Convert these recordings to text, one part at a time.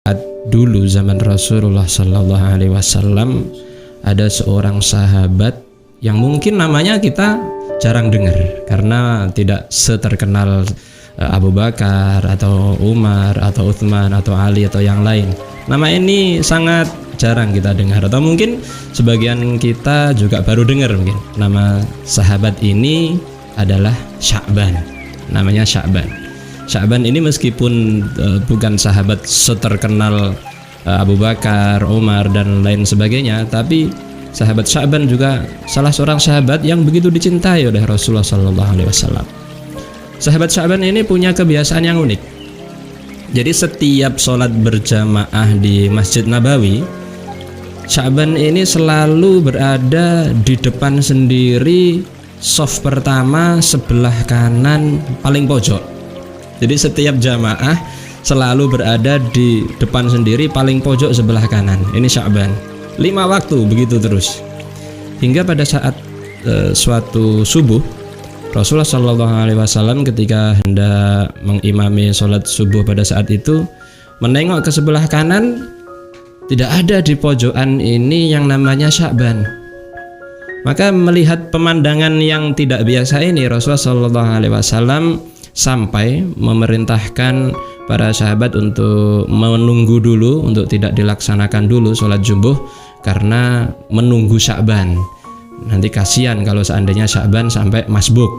saat dulu zaman Rasulullah Sallallahu Alaihi Wasallam ada seorang sahabat yang mungkin namanya kita jarang dengar karena tidak seterkenal Abu Bakar atau Umar atau Utsman atau Ali atau yang lain. Nama ini sangat jarang kita dengar, atau mungkin sebagian kita juga baru dengar mungkin. Nama sahabat ini adalah Sya'ban. Namanya Sya'ban. Sya'ban ini meskipun bukan sahabat seterkenal Abu Bakar, Umar dan lain sebagainya, tapi sahabat Sya'ban juga salah seorang sahabat yang begitu dicintai oleh Rasulullah Sallallahu Alaihi Wasallam. Sahabat Sya'ban ini punya kebiasaan yang unik. Jadi setiap sholat berjamaah di Masjid Nabawi, Sya'ban ini selalu berada di depan sendiri, shaf pertama sebelah kanan paling pojok. Jadi setiap jamaah selalu berada di depan sendiri paling pojok sebelah kanan. Ini Sya'ban. 5 waktu begitu terus. Hingga pada saat suatu subuh, Rasulullah Shallallahu Alaihi Wasallam ketika hendak mengimami sholat subuh pada saat itu menengok ke sebelah kanan, tidak ada di pojokan ini yang namanya Sya'ban. Maka melihat pemandangan yang tidak biasa ini, Rasulullah Shallallahu Alaihi Wasallam sampai memerintahkan para sahabat untuk menunggu dulu, untuk tidak dilaksanakan dulu sholat subuh karena menunggu Sya'ban. Nanti kasihan kalau seandainya Sya'ban sampai masbuk.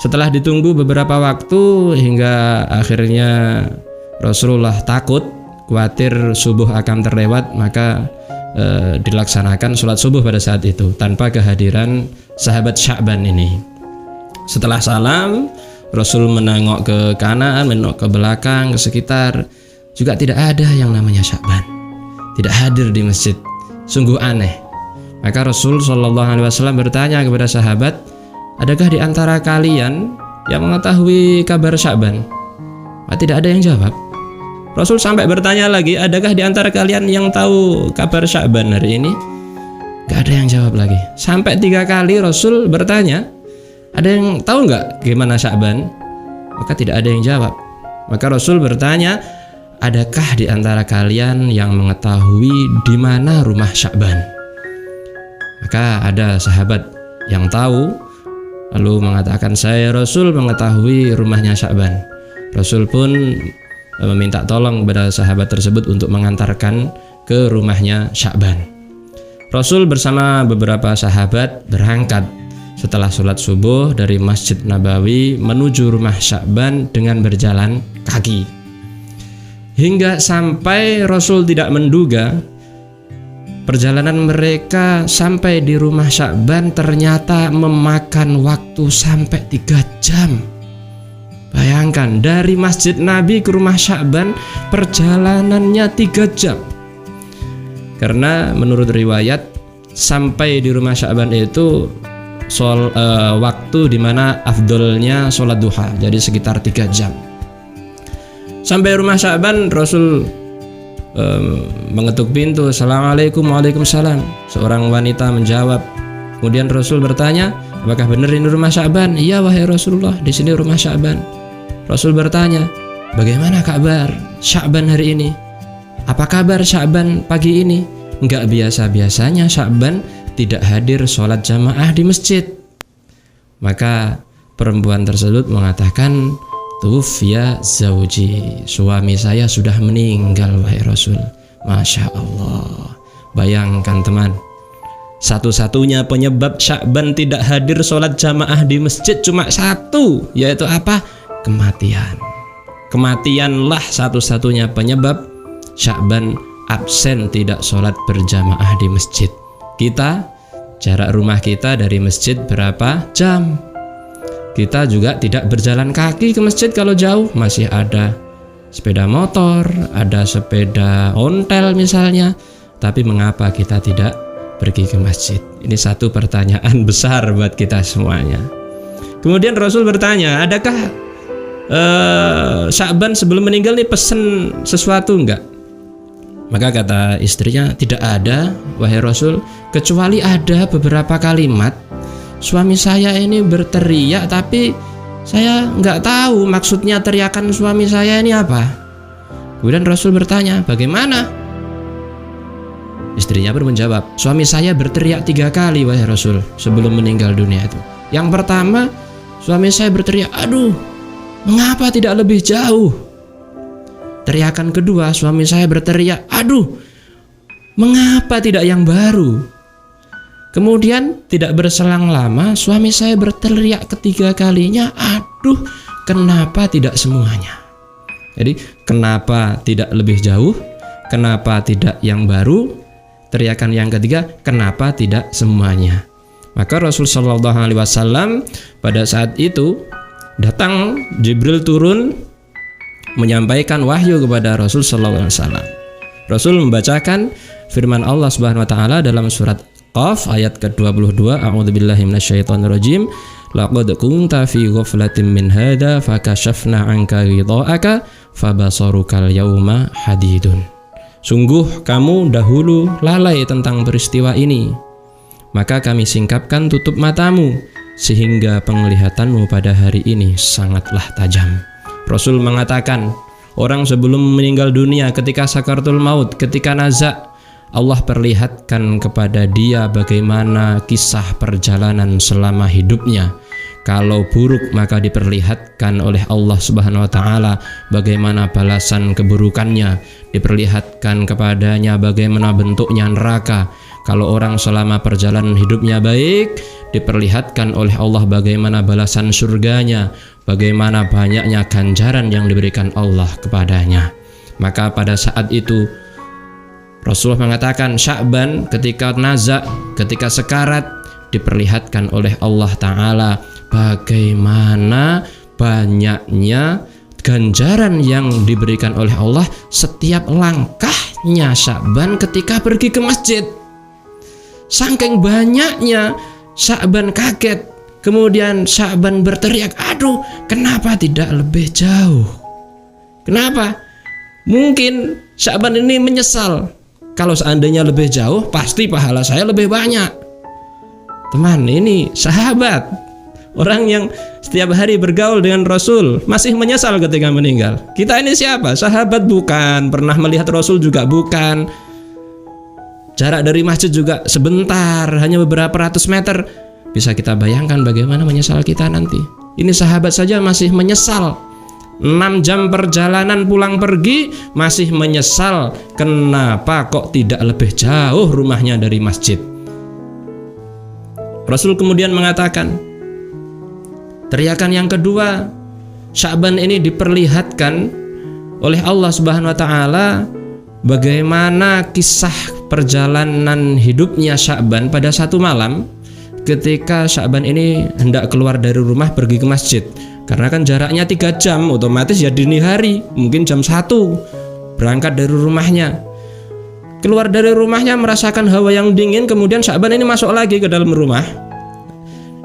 Setelah ditunggu beberapa waktu hingga akhirnya Rasulullah takut, khawatir subuh akan terlewat, maka dilaksanakan sholat subuh pada saat itu tanpa kehadiran sahabat Sya'ban ini. Setelah salam, Rasul menengok ke kanan, menengok ke belakang, ke sekitar, juga tidak ada yang namanya Sya'ban. Tidak hadir di masjid. Sungguh aneh. Maka Rasul Shallallahu Alaihi Wasallam bertanya kepada sahabat, adakah di antara kalian yang mengetahui kabar Sya'ban? Tidak ada yang jawab. Rasul sampai bertanya lagi, adakah di antara kalian yang tahu kabar Sya'ban hari ini? Gak ada yang jawab lagi. Sampai 3 kali Rasul bertanya, ada yang tahu nggak gimana Sya'ban? Maka tidak ada yang jawab. Maka Rasul bertanya, adakah di antara kalian yang mengetahui di mana rumah Sya'ban? Maka ada sahabat yang tahu, lalu mengatakan, saya Rasul mengetahui rumahnya Sya'ban. Rasul pun meminta tolong kepada sahabat tersebut untuk mengantarkan ke rumahnya Sya'ban. Rasul bersama beberapa sahabat berangkat setelah sholat subuh dari Masjid Nabawi menuju rumah Sya'ban dengan berjalan kaki. Hingga sampai Rasul tidak menduga, perjalanan mereka sampai di rumah Sya'ban ternyata memakan waktu sampai 3 jam. Bayangkan, dari Masjid Nabi ke rumah Sya'ban perjalanannya 3 jam. Karena menurut riwayat, sampai di rumah Sya'ban itu waktu dimana afdolnya sholat duha, jadi sekitar 3 jam. Sampai rumah Sya'ban, Rasul mengetuk pintu. Assalamualaikum. Waalaikumsalam. Seorang wanita menjawab. Kemudian Rasul bertanya, apakah benar ini rumah Sya'ban? Iya wahai Rasulullah, di sini rumah Sya'ban. Rasul bertanya, bagaimana kabar Sya'ban hari ini? Apa kabar Sya'ban pagi ini? Enggak biasa-biasanya Sya'ban tidak hadir sholat jamaah di masjid. Maka perempuan tersebut mengatakan, tuwfiya zauji, suami saya sudah meninggal wahai Rasul. Masya Allah. Bayangkan teman, satu-satunya penyebab Sya'ban tidak hadir sholat jamaah di masjid cuma satu, yaitu apa? Kematian. Kematianlah satu-satunya penyebab Sya'ban absen tidak sholat berjamaah di masjid. Kita, jarak rumah kita dari masjid berapa jam? Kita juga tidak berjalan kaki ke masjid kalau jauh, masih ada sepeda motor, ada sepeda ontel misalnya. Tapi mengapa kita tidak pergi ke masjid? Ini satu pertanyaan besar buat kita semuanya. Kemudian Rasul bertanya, adakah Sya'ban sebelum meninggal nih pesen sesuatu enggak? Maka kata istrinya, tidak ada wahai Rasul, kecuali ada beberapa kalimat. Suami saya ini berteriak, tapi saya nggak tahu maksudnya teriakan suami saya ini apa. Kemudian Rasul bertanya, bagaimana? Istrinya pun menjawab, suami saya berteriak 3 kali wahai Rasul sebelum meninggal dunia itu. Yang pertama, suami saya berteriak, aduh, mengapa tidak lebih jauh? Teriakan kedua, suami saya berteriak, aduh, mengapa tidak yang baru? Kemudian tidak berselang lama, suami saya berteriak ketiga kalinya, aduh, kenapa tidak semuanya? Jadi kenapa tidak lebih jauh? Kenapa tidak yang baru? Teriakan yang ketiga, kenapa tidak semuanya? Maka Rasul Shallallahu Alaihi Wasallam pada saat itu datang, Jibril turun menyampaikan wahyu kepada Rasul Shallallahu Alaihi Wasallam. Rasul membacakan firman Allah Subhanahu Wa Taala dalam surat Qaf ayat ke-22, A'udzubillahi minasyaitonirrajim. Laqad kunta fi ghaflatin min hadza fakashafna 'anka ghidha'aka fabasarukal yauma hadidun. Sungguh kamu dahulu lalai tentang peristiwa ini, maka kami singkapkan tutup matamu sehingga penglihatanmu pada hari ini sangatlah tajam. Rasul mengatakan, orang sebelum meninggal dunia ketika sakaratul maut, ketika nazak, Allah perlihatkan kepada dia bagaimana kisah perjalanan selama hidupnya. Kalau buruk maka diperlihatkan oleh Allah Subhanahu wa taala bagaimana balasan keburukannya, diperlihatkan kepadanya bagaimana bentuknya neraka. Kalau orang selama perjalanan hidupnya baik, diperlihatkan oleh Allah bagaimana balasan surganya, bagaimana banyaknya ganjaran yang diberikan Allah kepadanya. Maka pada saat itu Rasulullah mengatakan, Sya'ban ketika nazak, ketika sekarat, diperlihatkan oleh Allah Ta'ala bagaimana banyaknya ganjaran yang diberikan oleh Allah setiap langkahnya Sya'ban ketika pergi ke masjid. Saking banyaknya, Sya'ban kaget. Kemudian Sya'ban berteriak, aduh, kenapa tidak lebih jauh? Kenapa? Mungkin Sya'ban ini menyesal, kalau seandainya lebih jauh pasti pahala saya lebih banyak. Teman, ini sahabat, orang yang setiap hari bergaul dengan Rasul, masih menyesal ketika meninggal. Kita ini siapa? Sahabat bukan, pernah melihat Rasul juga bukan, jarak dari masjid juga sebentar, hanya beberapa ratus meter. Bisa kita bayangkan bagaimana menyesal kita nanti. Ini sahabat saja masih menyesal, 6 jam perjalanan pulang pergi masih menyesal, kenapa kok tidak lebih jauh rumahnya dari masjid. Rasul kemudian mengatakan, teriakan yang kedua, Sya'ban ini diperlihatkan oleh Allah Subhanahu wa taala bagaimana kisah perjalanan hidupnya Sya'ban pada satu malam ketika Sya'ban ini hendak keluar dari rumah pergi ke masjid. Karena kan jaraknya 3 jam, otomatis ya dini hari, mungkin jam 1 berangkat dari rumahnya. Keluar dari rumahnya merasakan hawa yang dingin, kemudian Sya'ban ini masuk lagi ke dalam rumah.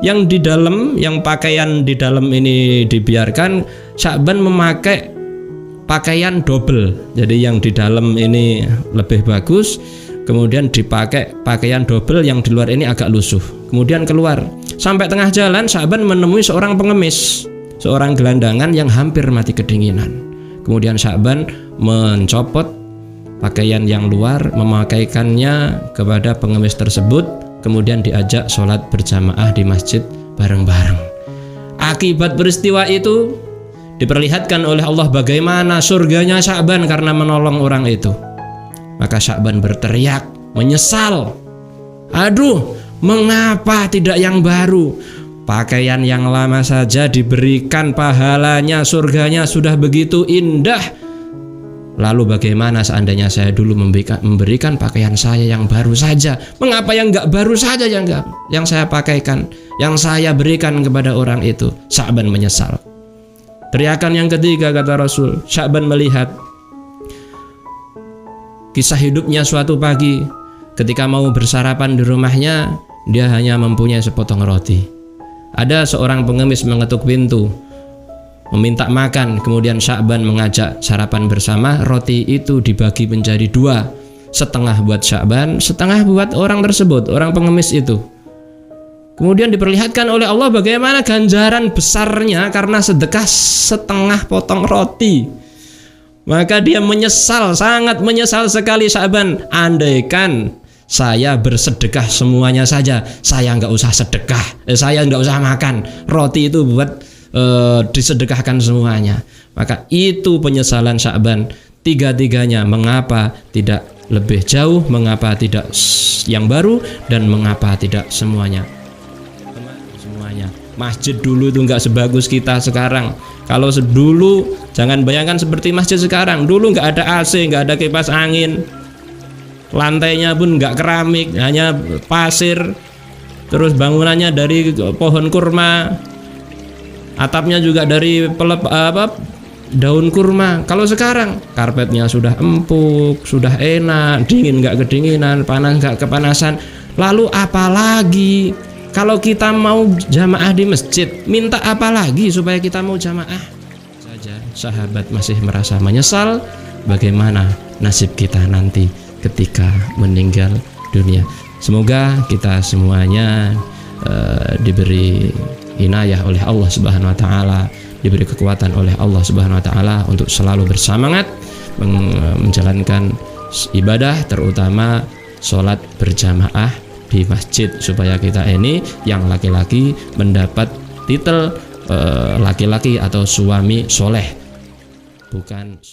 Yang di dalam, yang pakaian di dalam ini dibiarkan, Sya'ban memakai pakaian double. Jadi yang di dalam ini lebih bagus, kemudian dipakai pakaian double yang di luar ini agak lusuh. Kemudian keluar. Sampai tengah jalan Sya'ban menemui seorang pengemis, seorang gelandangan yang hampir mati kedinginan. Kemudian Sya'ban mencopot pakaian yang luar, memakaikannya kepada pengemis tersebut, kemudian diajak sholat berjamaah di masjid bareng-bareng. Akibat peristiwa itu diperlihatkan oleh Allah bagaimana surganya Sya'ban karena menolong orang itu. Maka Sya'ban berteriak, menyesal, aduh, mengapa tidak yang baru? Pakaian yang lama saja diberikan pahalanya, surganya sudah begitu indah. Lalu bagaimana seandainya saya dulu memberikan pakaian saya yang baru saja? Mengapa yang enggak baru saja yang saya pakaikan, yang saya berikan kepada orang itu? Sya'ban menyesal. Teriakan yang ketiga kata Rasul, Sya'ban melihat kisah hidupnya suatu pagi ketika mau bersarapan di rumahnya, dia hanya mempunyai sepotong roti. Ada seorang pengemis mengetuk pintu, meminta makan, kemudian Sya'ban mengajak sarapan bersama. Roti itu dibagi menjadi 2, setengah buat Sya'ban, setengah buat orang tersebut, orang pengemis itu. Kemudian diperlihatkan oleh Allah bagaimana ganjaran besarnya karena sedekah setengah potong roti. Maka dia menyesal, sangat menyesal sekali Sya'ban. Andaikan saya bersedekah semuanya saja, saya nggak usah sedekah, saya nggak usah makan roti itu buat disedekahkan semuanya. Maka itu penyesalan Sya'ban. Tiga-tiganya, mengapa tidak lebih jauh, mengapa tidak yang baru, dan mengapa tidak semuanya. Masjid dulu itu nggak sebagus kita sekarang. Kalau dulu, jangan bayangkan seperti masjid sekarang. Dulu nggak ada AC, nggak ada kipas angin, lantainya pun nggak keramik, hanya pasir. Terus bangunannya dari pohon kurma, atapnya juga dari daun kurma. Kalau sekarang karpetnya sudah empuk, sudah enak, dingin nggak kedinginan, panas nggak kepanasan. Lalu apalagi kalau kita mau jamaah di masjid, minta apa lagi supaya kita mau jamaah? Saja sahabat masih merasa menyesal, bagaimana nasib kita nanti ketika meninggal dunia. Semoga kita semuanya diberi inayah oleh Allah Subhanahu wa taala, diberi kekuatan oleh Allah Subhanahu wa taala untuk selalu bersemangat menjalankan ibadah, terutama sholat berjamaah di masjid, supaya kita ini yang laki-laki mendapat titel laki-laki atau suami soleh, bukan